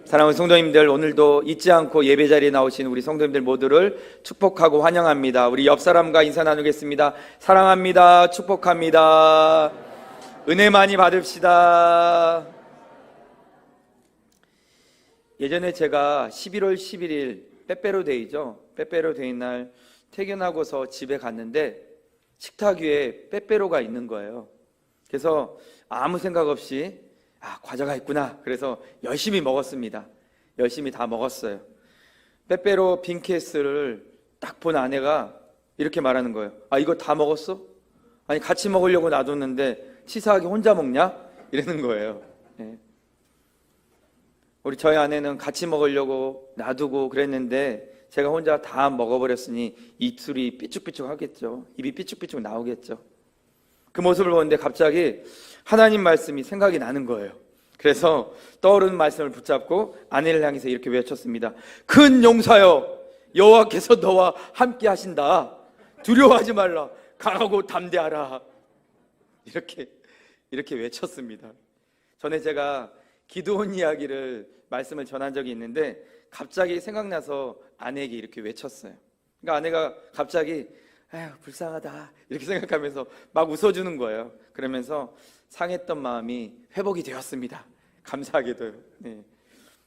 사랑하는 성도님들, 오늘도 잊지 않고 예배 자리에 나오신 우리 성도님들 모두를 축복하고 환영합니다. 우리 옆 사람과 인사 나누겠습니다. 사랑합니다. 축복합니다. 은혜 많이 받읍시다. 예전에 제가 11월 11일 빼빼로데이죠. 빼빼로데이 날 퇴근하고서 집에 갔는데 식탁 위에 빼빼로가 있는 거예요. 그래서 아무 생각 없이 과자가 있구나. 그래서 열심히 먹었습니다. 열심히 다 먹었어요. 빼빼로 빈 케이스를 딱 본 아내가 이렇게 말하는 거예요. 이거 다 먹었어? 아니 같이 먹으려고 놔뒀는데 치사하게 혼자 먹냐? 이러는 거예요. 우리 저희 아내는 같이 먹으려고 놔두고 그랬는데 제가 혼자 다 먹어버렸으니 입술이 삐쭉삐쭉 하겠죠. 입이 삐쭉삐쭉 나오겠죠. 그 모습을 보는데 갑자기 하나님 말씀이 생각이 나는 거예요. 그래서 떠오르는 말씀을 붙잡고 아내를 향해서 이렇게 외쳤습니다. 큰 용사여, 여호와께서 너와 함께 하신다. 두려워하지 말라. 강하고 담대하라. 이렇게 외쳤습니다. 전에 제가 기도원 이야기를 말씀을 전한 적이 있는데 갑자기 생각나서 아내에게 이렇게 외쳤어요. 그러니까 아내가 갑자기 불쌍하다 이렇게 생각하면서 막 웃어주는 거예요. 그러면서 상했던 마음이 회복이 되었습니다. 감사하게도요.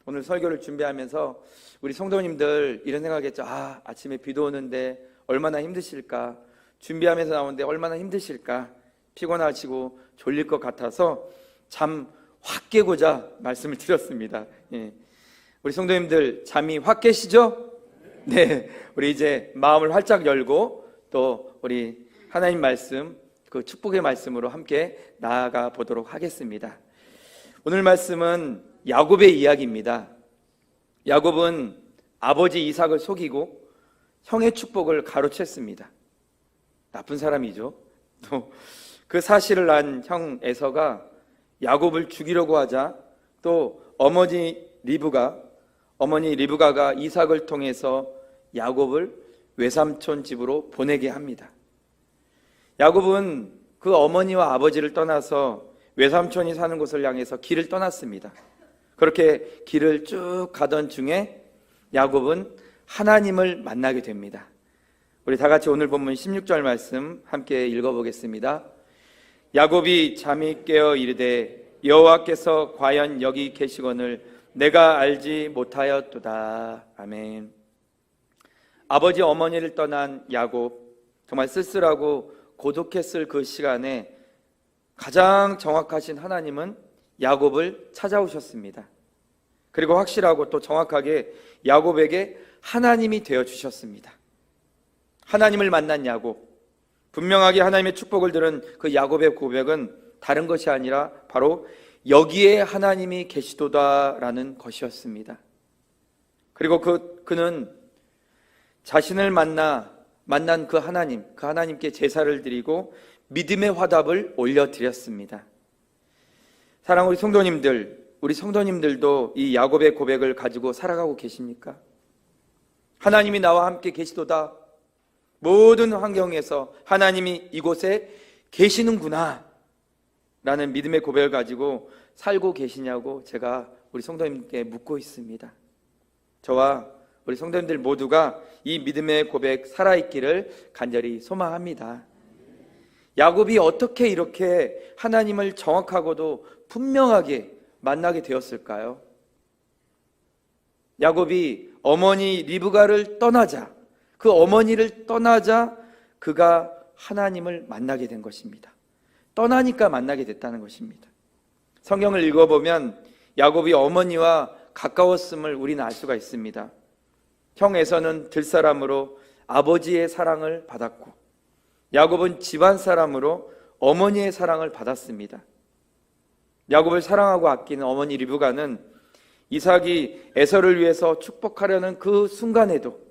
오늘 설교를 준비하면서 우리 성도님들 이런 생각했죠. 아침에 비도 오는데 얼마나 힘드실까, 준비하면서 나오는데 얼마나 힘드실까, 피곤하시고 졸릴 것 같아서 잠 확 깨고자 말씀을 드렸습니다. 우리 성도님들 잠이 확 깨시죠? 네, 우리 이제 마음을 활짝 열고 또 우리 하나님 말씀, 그 축복의 말씀으로 함께 나아가 보도록 하겠습니다. 오늘 말씀은 야곱의 이야기입니다. 야곱은 아버지 이삭을 속이고 형의 축복을 가로챘습니다. 나쁜 사람이죠. 또 그 사실을 안 형 에서가 야곱을 죽이려고 하자 또 어머니 리브가가 이삭을 통해서 야곱을 외삼촌 집으로 보내게 합니다. 야곱은 그 어머니와 아버지를 떠나서 외삼촌이 사는 곳을 향해서 길을 떠났습니다. 그렇게 길을 쭉 가던 중에 야곱은 하나님을 만나게 됩니다. 우리 다 같이 오늘 본문 16절 말씀 함께 읽어보겠습니다. 야곱이 잠이 깨어 이르되 여호와께서 과연 여기 계시거늘 내가 알지 못하였도다. 아멘. 아버지 어머니를 떠난 야곱, 정말 쓸쓸하고 고독했을 그 시간에 가장 정확하신 하나님은 야곱을 찾아오셨습니다. 그리고 확실하고 또 정확하게 야곱에게 하나님이 되어주셨습니다. 하나님을 만난 야곱, 분명하게 하나님의 축복을 들은 그 야곱의 고백은 다른 것이 아니라 바로 여기에 하나님이 계시도다라는 것이었습니다. 그리고 그는 자신을 만난 그 하나님께 제사를 드리고 믿음의 화답을 올려드렸습니다. 사랑하는 우리 성도님들, 우리 성도님들도 이 야곱의 고백을 가지고 살아가고 계십니까? 하나님이 나와 함께 계시도다. 모든 환경에서 하나님이 이곳에 계시는구나 라는 믿음의 고백을 가지고 살고 계시냐고 제가 우리 성도님께 묻고 있습니다. 저와 우리 성도님들 모두가 이 믿음의 고백 살아있기를 간절히 소망합니다. 야곱이 어떻게 이렇게 하나님을 정확하고도 분명하게 만나게 되었을까요? 야곱이 어머니 리브가를 떠나자, 그 어머니를 떠나자 그가 하나님을 만나게 된 것입니다. 떠나니까 만나게 됐다는 것입니다. 성경을 읽어보면 야곱이 어머니와 가까웠음을 우리는 알 수가 있습니다. 형 에서는 들사람으로 아버지의 사랑을 받았고 야곱은 집안 사람으로 어머니의 사랑을 받았습니다. 야곱을 사랑하고 아끼는 어머니 리브가는 이삭이 에서를 위해서 축복하려는 그 순간에도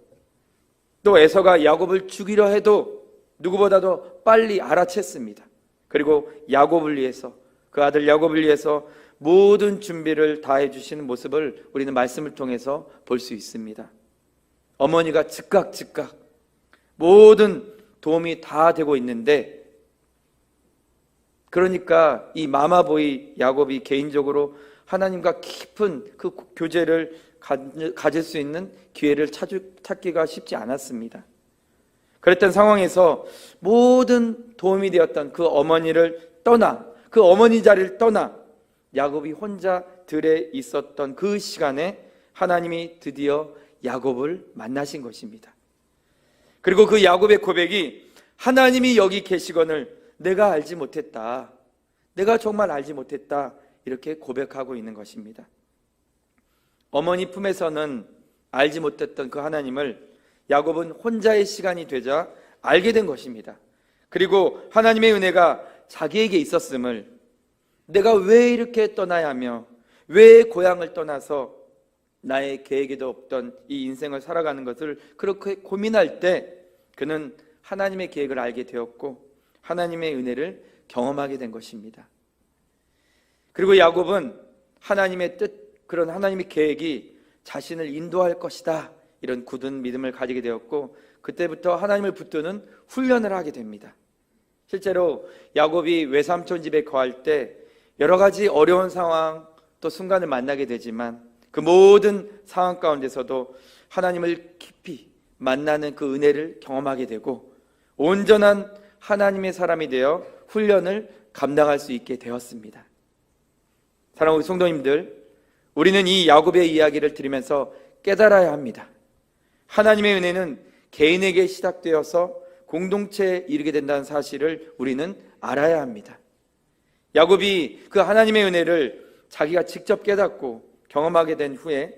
또 에서가 야곱을 죽이려 해도 누구보다도 빨리 알아챘습니다. 그리고 야곱을 위해서, 그 아들 야곱을 위해서 모든 준비를 다 해주시는 모습을 우리는 말씀을 통해서 볼 수 있습니다. 어머니가 즉각 모든 도움이 다 되고 있는데, 그러니까 이 마마보이 야곱이 개인적으로 하나님과 깊은 그 교제를 가질 수 있는 기회를 찾기가 쉽지 않았습니다. 그랬던 상황에서 모든 도움이 되었던 그 어머니를 떠나, 그 어머니 자리를 떠나 야곱이 혼자 들에 있었던 그 시간에 하나님이 드디어 야곱을 만나신 것입니다. 그리고 그 야곱의 고백이 하나님이 여기 계시거늘 내가 알지 못했다, 내가 정말 알지 못했다, 이렇게 고백하고 있는 것입니다. 어머니 품에서는 알지 못했던 그 하나님을 야곱은 혼자의 시간이 되자 알게 된 것입니다. 그리고 하나님의 은혜가 자기에게 있었음을, 내가 왜 이렇게 떠나야 하며 왜 고향을 떠나서 나의 계획에도 없던 이 인생을 살아가는 것을 그렇게 고민할 때 그는 하나님의 계획을 알게 되었고 하나님의 은혜를 경험하게 된 것입니다. 그리고 야곱은 하나님의 뜻, 그런 하나님의 계획이 자신을 인도할 것이다, 이런 굳은 믿음을 가지게 되었고 그때부터 하나님을 붙드는 훈련을 하게 됩니다. 실제로 야곱이 외삼촌 집에 거할 때 여러 가지 어려운 상황 또 순간을 만나게 되지만 그 모든 상황 가운데서도 하나님을 깊이 만나는 그 은혜를 경험하게 되고 온전한 하나님의 사람이 되어 훈련을 감당할 수 있게 되었습니다. 사랑하는 우리 성도님들, 우리는 이 야곱의 이야기를 들으면서 깨달아야 합니다. 하나님의 은혜는 개인에게 시작되어서 공동체에 이르게 된다는 사실을 우리는 알아야 합니다. 야곱이 그 하나님의 은혜를 자기가 직접 깨닫고 경험하게 된 후에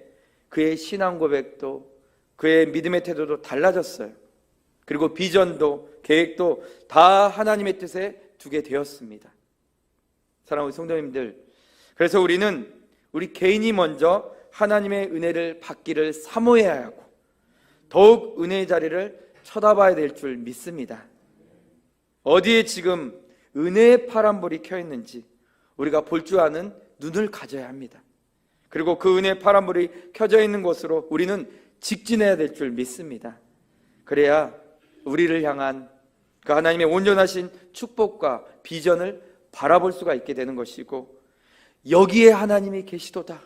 그의 신앙 고백도, 그의 믿음의 태도도 달라졌어요. 그리고 비전도 계획도 다 하나님의 뜻에 두게 되었습니다. 사랑하는 우리 성도님들, 그래서 우리는 우리 개인이 먼저 하나님의 은혜를 받기를 사모해야 하고 더욱 은혜의 자리를 쳐다봐야 될 줄 믿습니다. 어디에 지금 은혜의 파란불이 켜 있는지 우리가 볼 줄 아는 눈을 가져야 합니다. 그리고 그 은혜의 파란불이 켜져 있는 곳으로 우리는 직진해야 될 줄 믿습니다. 그래야 우리를 향한 그 하나님의 온전하신 축복과 비전을 바라볼 수가 있게 되는 것이고 여기에 하나님이 계시도다,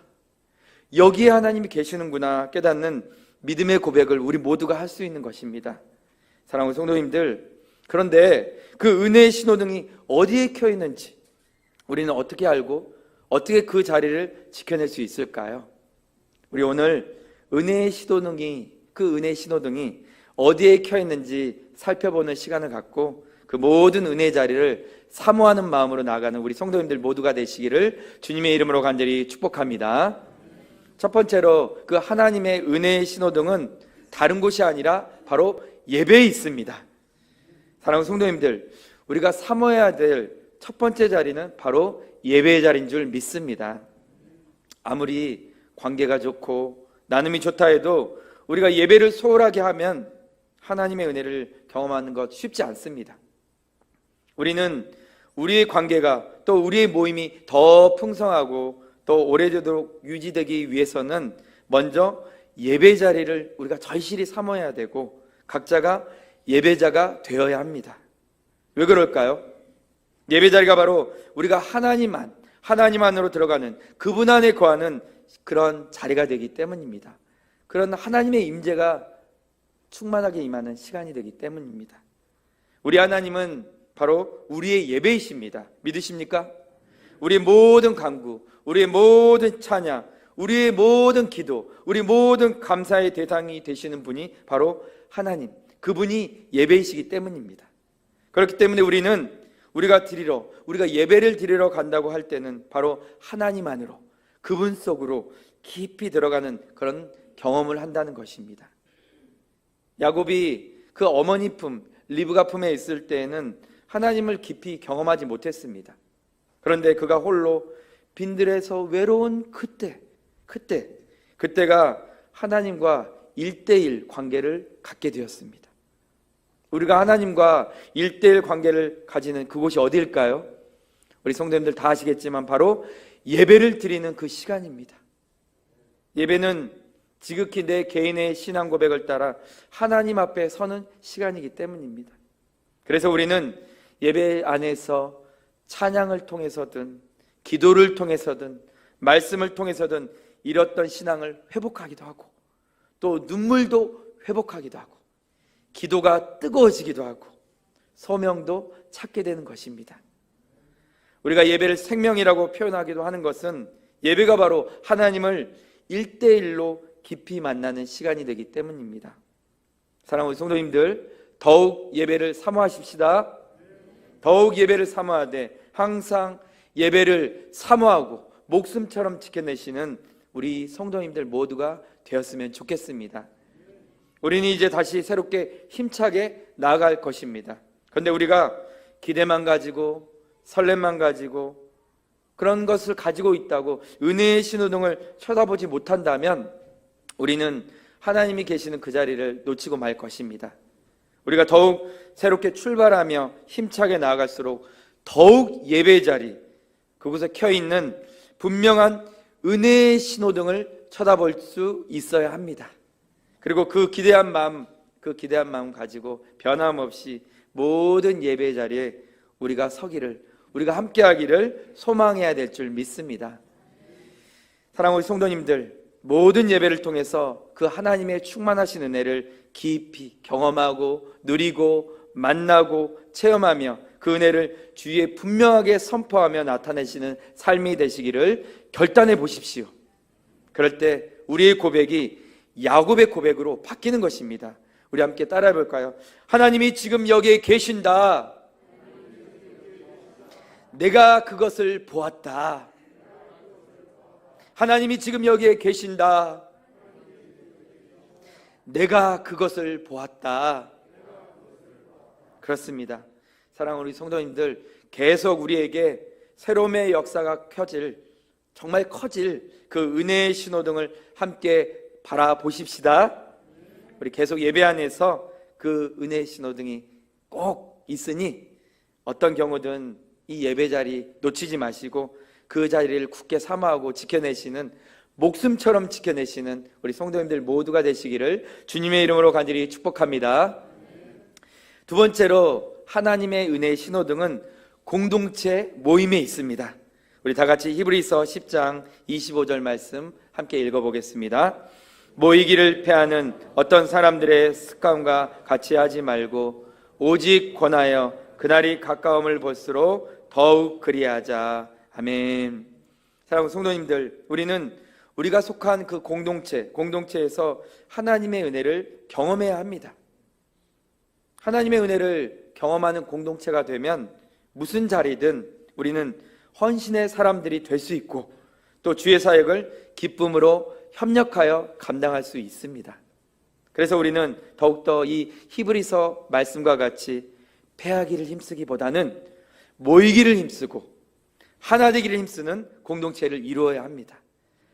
여기에 하나님이 계시는구나 깨닫는 믿음의 고백을 우리 모두가 할 수 있는 것입니다. 사랑하는 성도님들, 그런데 그 은혜의 신호등이 어디에 켜 있는지 우리는 어떻게 알고 어떻게 그 자리를 지켜낼 수 있을까요? 우리 오늘 은혜의 신호등이, 그 은혜의 신호등이 어디에 켜 있는지 살펴보는 시간을 갖고 그 모든 은혜의 자리를 사모하는 마음으로 나아가는 우리 성도님들 모두가 되시기를 주님의 이름으로 간절히 축복합니다. 첫 번째로 그 하나님의 은혜의 신호등은 다른 곳이 아니라 바로 예배에 있습니다. 사랑하는 성도님들, 우리가 사모해야 될 첫 번째 자리는 바로 예배의 자리인 줄 믿습니다. 아무리 관계가 좋고 나눔이 좋다 해도 우리가 예배를 소홀하게 하면 하나님의 은혜를 경험하는 것 쉽지 않습니다. 우리는 우리의 관계가 또 우리의 모임이 더 풍성하고 또 오래도록 유지되기 위해서는 먼저 예배 자리를 우리가 절실히 사모해야 되고 각자가 예배자가 되어야 합니다. 왜 그럴까요? 예배 자리가 바로 우리가 하나님 안으로 들어가는 그분 안에 거하는 그런 자리가 되기 때문입니다. 그런 하나님의 임재가 충만하게 임하는 시간이 되기 때문입니다. 우리 하나님은 바로 우리의 예배이십니다. 믿으십니까? 우리의 모든 간구, 우리의 모든 찬양, 우리의 모든 기도, 우리 모든 감사의 대상이 되시는 분이 바로 하나님, 그분이 예배이시기 때문입니다. 그렇기 때문에 우리가 예배를 드리러 간다고 할 때는 바로 하나님 안으로, 그분 속으로 깊이 들어가는 그런 경험을 한다는 것입니다. 야곱이 그 어머니 품, 리브가 품에 있을 때에는 하나님을 깊이 경험하지 못했습니다. 그런데 그가 홀로 빈들에서 외로운 그때가 하나님과 1:1 관계를 갖게 되었습니다. 우리가 하나님과 1:1 관계를 가지는 그곳이 어디일까요? 우리 성도님들 다 아시겠지만 바로 예배를 드리는 그 시간입니다. 예배는 지극히 내 개인의 신앙 고백을 따라 하나님 앞에 서는 시간이기 때문입니다. 그래서 우리는 예배 안에서 찬양을 통해서든 기도를 통해서든 말씀을 통해서든 잃었던 신앙을 회복하기도 하고, 또 눈물도 회복하기도 하고, 기도가 뜨거워지기도 하고, 소명도 찾게 되는 것입니다. 우리가 예배를 생명이라고 표현하기도 하는 것은 예배가 바로 하나님을 1대1로 깊이 만나는 시간이 되기 때문입니다. 사랑하는 성도님들, 더욱 예배를 사모하십시다. 더욱 예배를 사모하되 항상 예배를 사모하고 목숨처럼 지켜내시는 우리 성도님들 모두가 되었으면 좋겠습니다. 우리는 이제 다시 새롭게 힘차게 나아갈 것입니다. 그런데 우리가 기대만 가지고 설렘만 가지고 그런 것을 가지고 있다고 은혜의 신호등을 쳐다보지 못한다면 우리는 하나님이 계시는 그 자리를 놓치고 말 것입니다. 우리가 더욱 새롭게 출발하며 힘차게 나아갈수록 더욱 예배의 자리, 그곳에 켜있는 분명한 은혜의 신호등을 쳐다볼 수 있어야 합니다. 그리고 그 기대한 마음 가지고 변함없이 모든 예배의 자리에 우리가 서기를, 우리가 함께하기를 소망해야 될 줄 믿습니다. 사랑하는 성도님들, 모든 예배를 통해서 그 하나님의 충만하신 은혜를 깊이 경험하고 누리고 만나고 체험하며 그 은혜를 주위에 분명하게 선포하며 나타내시는 삶이 되시기를 결단해 보십시오. 그럴 때 우리의 고백이 야곱의 고백으로 바뀌는 것입니다. 우리 함께 따라해 볼까요? 하나님이 지금 여기에 계신다. 내가 그것을 보았다. 하나님이 지금 여기에 계신다. 내가 그것을 보았다. 그렇습니다. 사랑하는 우리 성도님들, 계속 우리에게 새로움의 역사가 정말 커질 그 은혜의 신호등을 함께 바라보십시다. 우리 계속 예배 안에서 그 은혜의 신호등이 꼭 있으니 어떤 경우든 이 예배 자리 놓치지 마시고 그 자리를 굳게 사모하고 지켜내시는, 목숨처럼 지켜내시는 우리 성도님들 모두가 되시기를 주님의 이름으로 간절히 축복합니다. 두 번째로 하나님의 은혜의 신호등은 공동체 모임에 있습니다. 우리 다 같이 히브리서 10장 25절 말씀 함께 읽어보겠습니다. 모이기를 패하는 어떤 사람들의 습관과 같이 하지 말고 오직 권하여 그날이 가까움을 볼수록 더욱 그리하자. 아멘. 사랑하는 성도님들, 우리가 속한 그 공동체에서 하나님의 은혜를 경험해야 합니다. 하나님의 은혜를 경험하는 공동체가 되면 무슨 자리든 우리는 헌신의 사람들이 될 수 있고 또 주의 사역을 기쁨으로 협력하여 감당할 수 있습니다. 그래서 우리는 더욱더 이 히브리서 말씀과 같이 패하기를 힘쓰기보다는 모이기를 힘쓰고 하나 되기를 힘쓰는 공동체를 이루어야 합니다.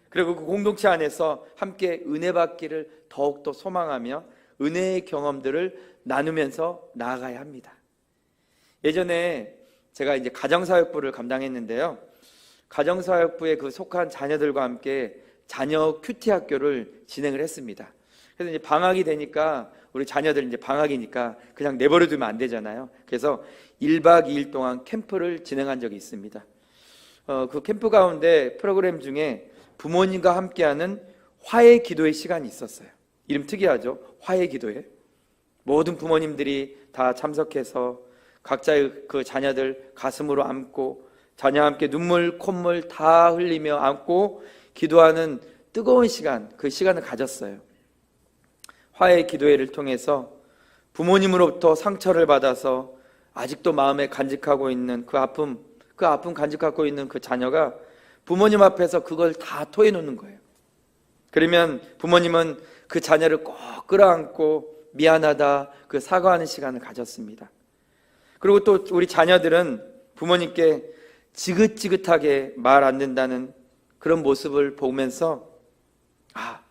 그리고 그 공동체 안에서 함께 은혜 받기를 더욱더 소망하며 은혜의 경험들을 나누면서 나아가야 합니다. 예전에 제가 이제 가정사역부를 감당했는데요. 가정사역부에 그 속한 자녀들과 함께 자녀 큐티 학교를 진행을 했습니다. 그래서 이제 방학이 되니까 우리 자녀들 이제 방학이니까 그냥 내버려 두면 안 되잖아요. 그래서 1박 2일 동안 캠프를 진행한 적이 있습니다. 그 캠프 가운데 프로그램 중에 부모님과 함께하는 화해 기도의 시간이 있었어요. 이름 특이하죠? 화해 기도회. 모든 부모님들이 다 참석해서 각자의 그 자녀들 가슴으로 안고 자녀와 함께 눈물 콧물 다 흘리며 안고 기도하는 뜨거운 시간, 그 시간을 가졌어요. 화해 기도회를 통해서 부모님으로부터 상처를 받아서 아직도 마음에 간직하고 있는 그 아픔 간직하고 있는 그 자녀가 부모님 앞에서 그걸 다 토해놓는 거예요. 그러면 부모님은 그 자녀를 꼭 끌어안고 미안하다 그 사과하는 시간을 가졌습니다. 그리고 또 우리 자녀들은 부모님께 지긋지긋하게 말 안 듣는다는 그런 모습을 보면서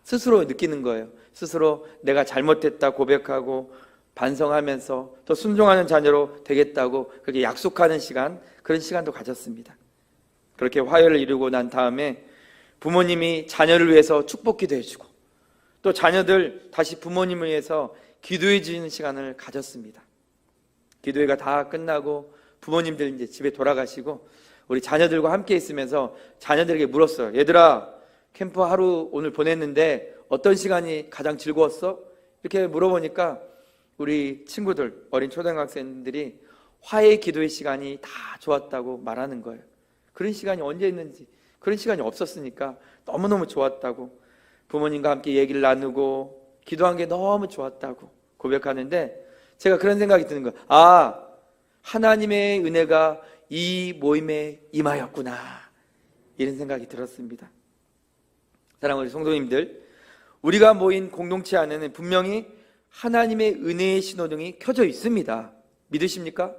스스로 느끼는 거예요. 스스로 내가 잘못했다 고백하고 반성하면서 또 순종하는 자녀로 되겠다고 그렇게 약속하는 시간, 그런 시간도 가졌습니다. 그렇게 화해를 이루고 난 다음에 부모님이 자녀를 위해서 축복기도 해주고 또 자녀들 다시 부모님을 위해서 기도해 주는 시간을 가졌습니다. 기도회가 다 끝나고 부모님들 이제 집에 돌아가시고 우리 자녀들과 함께 있으면서 자녀들에게 물었어요. 얘들아, 캠프 하루 오늘 보냈는데 어떤 시간이 가장 즐거웠어? 이렇게 물어보니까 우리 친구들, 어린 초등학생들이 화해 기도의 시간이 다 좋았다고 말하는 거예요. 그런 시간이 언제 있는지, 그런 시간이 없었으니까 너무너무 좋았다고, 부모님과 함께 얘기를 나누고 기도한 게 너무 좋았다고 고백하는데, 제가 그런 생각이 드는 거예요. 아, 하나님의 은혜가 이 모임에 임하였구나, 이런 생각이 들었습니다. 사랑하는 성도님들, 우리가 모인 공동체 안에는 분명히 하나님의 은혜의 신호등이 켜져 있습니다. 믿으십니까?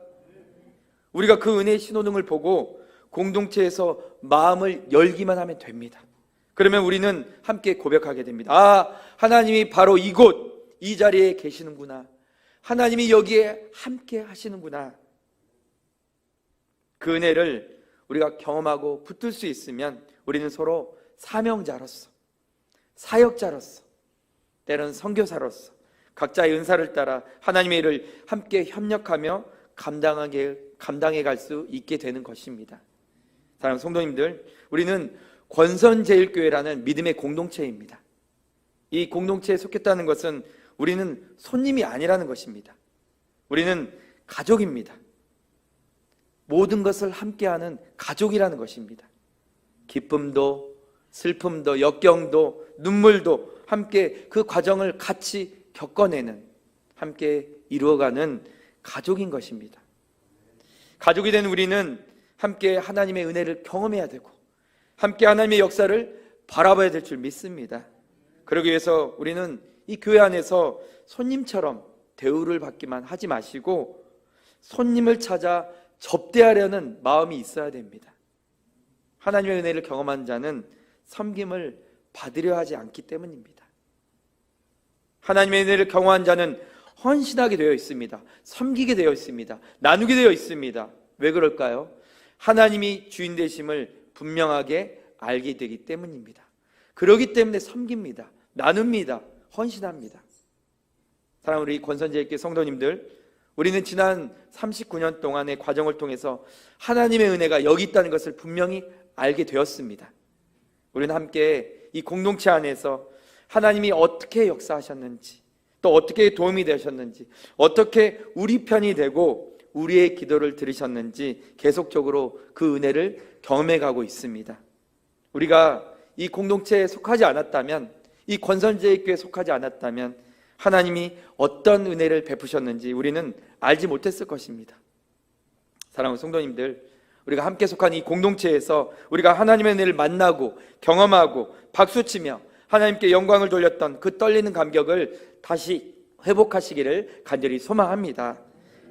우리가 그 은혜의 신호등을 보고 공동체에서 마음을 열기만 하면 됩니다. 그러면 우리는 함께 고백하게 됩니다. 아, 하나님이 바로 이곳, 이 자리에 계시는구나. 하나님이 여기에 함께 하시는구나. 그 은혜를 우리가 경험하고 붙들 수 있으면 우리는 서로 사명자로서, 사역자로서, 때로는 선교사로서 각자의 은사를 따라 하나님의 일을 함께 협력하며 감당해 갈 수 있게 되는 것입니다. 사랑하는 성도님들, 우리는 권선제일교회라는 믿음의 공동체입니다. 이 공동체에 속했다는 것은 우리는 손님이 아니라는 것입니다. 우리는 가족입니다. 모든 것을 함께하는 가족이라는 것입니다. 기쁨도 슬픔도 역경도 눈물도 함께 그 과정을 같이 겪어내는, 함께 이루어가는 가족인 것입니다. 가족이 된 우리는 함께 하나님의 은혜를 경험해야 되고 함께 하나님의 역사를 바라봐야 될 줄 믿습니다. 그러기 위해서 우리는 이 교회 안에서 손님처럼 대우를 받기만 하지 마시고 손님을 찾아 접대하려는 마음이 있어야 됩니다. 하나님의 은혜를 경험한 자는 섬김을 받으려 하지 않기 때문입니다. 하나님의 은혜를 경험한 자는 헌신하게 되어 있습니다. 섬기게 되어 있습니다. 나누게 되어 있습니다. 왜 그럴까요? 하나님이 주인 되심을 분명하게 알게 되기 때문입니다. 그러기 때문에 섬깁니다. 나눕니다. 헌신합니다. 사랑하는 우리 권선제일교회 성도님들, 우리는 지난 39년 동안의 과정을 통해서 하나님의 은혜가 여기 있다는 것을 분명히 알게 되었습니다. 우리는 함께 이 공동체 안에서 하나님이 어떻게 역사하셨는지, 또 어떻게 도움이 되셨는지, 어떻게 우리 편이 되고 우리의 기도를 들으셨는지 계속적으로 그 은혜를 경험해 가고 있습니다. 우리가 이 공동체에 속하지 않았다면, 이 권선제일교회에 속하지 않았다면 하나님이 어떤 은혜를 베푸셨는지 우리는 알지 못했을 것입니다. 사랑하는 성도님들, 우리가 함께 속한 이 공동체에서 우리가 하나님의 은혜를 만나고 경험하고 박수치며 하나님께 영광을 돌렸던 그 떨리는 감격을 다시 회복하시기를 간절히 소망합니다.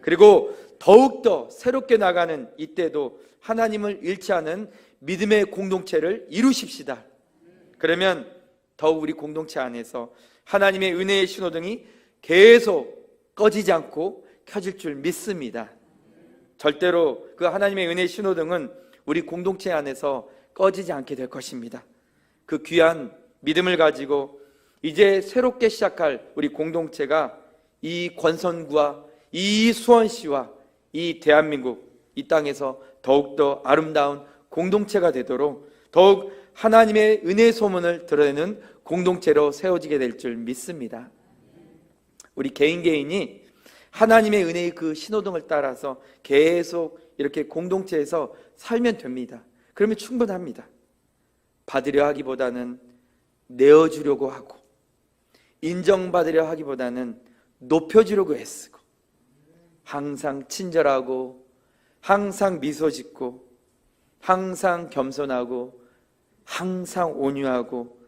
그리고 더욱더 새롭게 나가는 이때도 하나님을 잃지 않은 믿음의 공동체를 이루십시다. 그러면 더욱 우리 공동체 안에서 하나님의 은혜의 신호등이 계속 꺼지지 않고 켜질 줄 믿습니다. 절대로 그 하나님의 은혜의 신호등은 우리 공동체 안에서 꺼지지 않게 될 것입니다. 그 귀한 믿음을 가지고 이제 새롭게 시작할 우리 공동체가 이 권선구와 이 수원시와 이 대한민국, 이 땅에서 더욱더 아름다운 공동체가 되도록 더욱 하나님의 은혜의 소문을 드러내는 공동체로 세워지게 될 줄 믿습니다. 우리 개인이 하나님의 은혜의 그 신호등을 따라서 계속 이렇게 공동체에서 살면 됩니다. 그러면 충분합니다. 받으려 하기보다는 내어주려고 하고, 인정받으려 하기보다는 높여주려고 애쓰고, 항상 친절하고, 항상 미소 짓고, 항상 겸손하고, 항상 온유하고,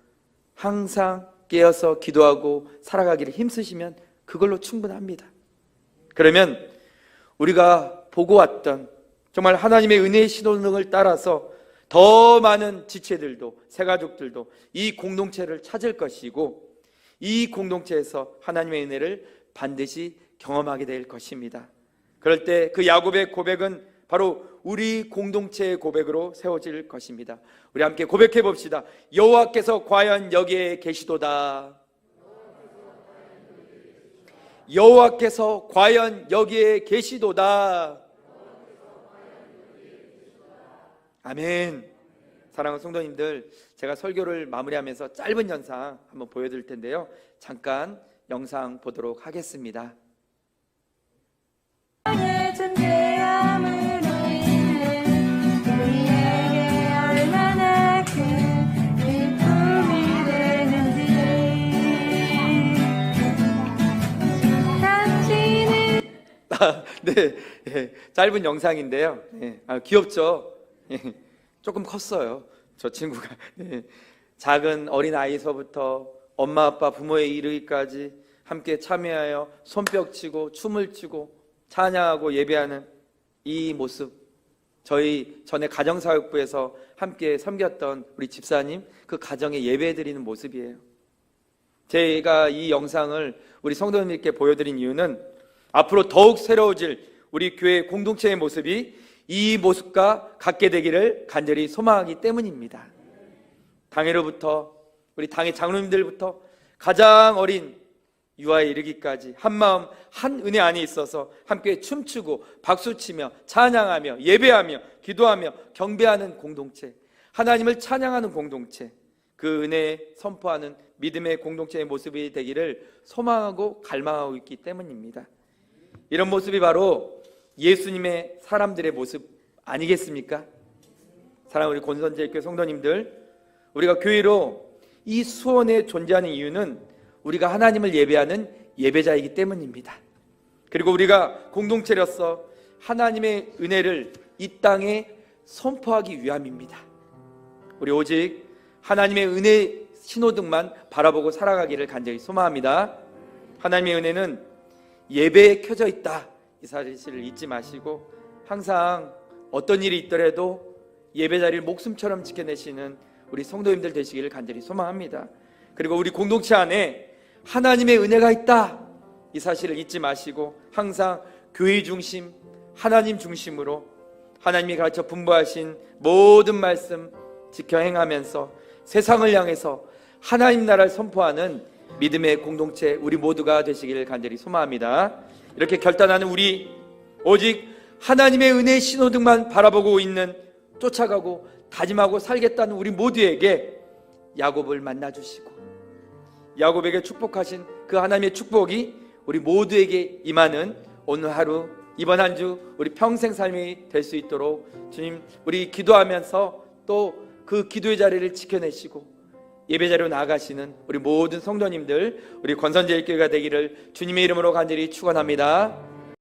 항상 깨어서 기도하고 살아가기를 힘쓰시면 그걸로 충분합니다. 그러면 우리가 보고 왔던 정말 하나님의 은혜의 신호등을 따라서 더 많은 지체들도, 새가족들도 이 공동체를 찾을 것이고, 이 공동체에서 하나님의 은혜를 반드시 경험하게 될 것입니다. 그럴 때 그 야곱의 고백은 바로 우리 공동체의 고백으로 세워질 것입니다. 우리 함께 고백해 봅시다. 여호와께서 과연 여기에 계시도다. 여호와께서 과연 여기에 계시도다. 아멘. 사랑하는 성도님들, 제가 설교를 마무리하면서 짧은 영상 한번 보여드릴 텐데요. 잠깐 영상 보도록 하겠습니다. 네, 짧은 영상인데요. 귀엽죠? 조금 컸어요. 저 친구가. 작은 어린 아이서부터 엄마 아빠 부모에 이르기까지 함께 참여하여 손뼉 치고 춤을 추고 찬양하고 예배하는 이 모습, 저희 전에 가정사역부에서 함께 섬겼던 우리 집사님 그 가정에 예배드리는 모습이에요. 제가 이 영상을 우리 성도님들께 보여드린 이유는 앞으로 더욱 새로워질 우리 교회 공동체의 모습이 이 모습과 같게 되기를 간절히 소망하기 때문입니다. 당회로부터 우리 당회 장로님들부터 가장 어린 유아에 이르기까지 한마음 한 은혜 안에 있어서 함께 춤추고 박수치며 찬양하며 예배하며 기도하며 경배하는 공동체, 하나님을 찬양하는 공동체, 그 은혜에 선포하는 믿음의 공동체의 모습이 되기를 소망하고 갈망하고 있기 때문입니다. 이런 모습이 바로 예수님의 사람들의 모습 아니겠습니까? 사랑하는 우리 권선제일교회 성도님들, 우리가 교회로 이 수원에 존재하는 이유는 우리가 하나님을 예배하는 예배자이기 때문입니다. 그리고 우리가 공동체로서 하나님의 은혜를 이 땅에 선포하기 위함입니다. 우리 오직 하나님의 은혜 신호등만 바라보고 살아가기를 간절히 소망합니다. 하나님의 은혜는 예배에 켜져 있다, 이 사실을 잊지 마시고 항상 어떤 일이 있더라도 예배 자리를 목숨처럼 지켜내시는 우리 성도님들 되시기를 간절히 소망합니다. 그리고 우리 공동체 안에 하나님의 은혜가 있다, 이 사실을 잊지 마시고 항상 교회 중심, 하나님 중심으로 하나님이 가르쳐 분부하신 모든 말씀 지켜 행하면서 세상을 향해서 하나님 나라를 선포하는 믿음의 공동체 우리 모두가 되시기를 간절히 소망합니다. 이렇게 결단하는 우리, 오직 하나님의 은혜의 신호등만 바라보고 있는, 쫓아가고 다짐하고 살겠다는 우리 모두에게 야곱을 만나주시고 야곱에게 축복하신 그 하나님의 축복이 우리 모두에게 임하는 오늘 하루, 이번 한 주 우리 평생 삶이 될 수 있도록 주님, 우리 기도하면서 또 그 기도의 자리를 지켜내시고 예배 자리로 나아가시는 우리 모든 성도님들, 우리 권선제일교회가 되기를 주님의 이름으로 간절히 축원합니다.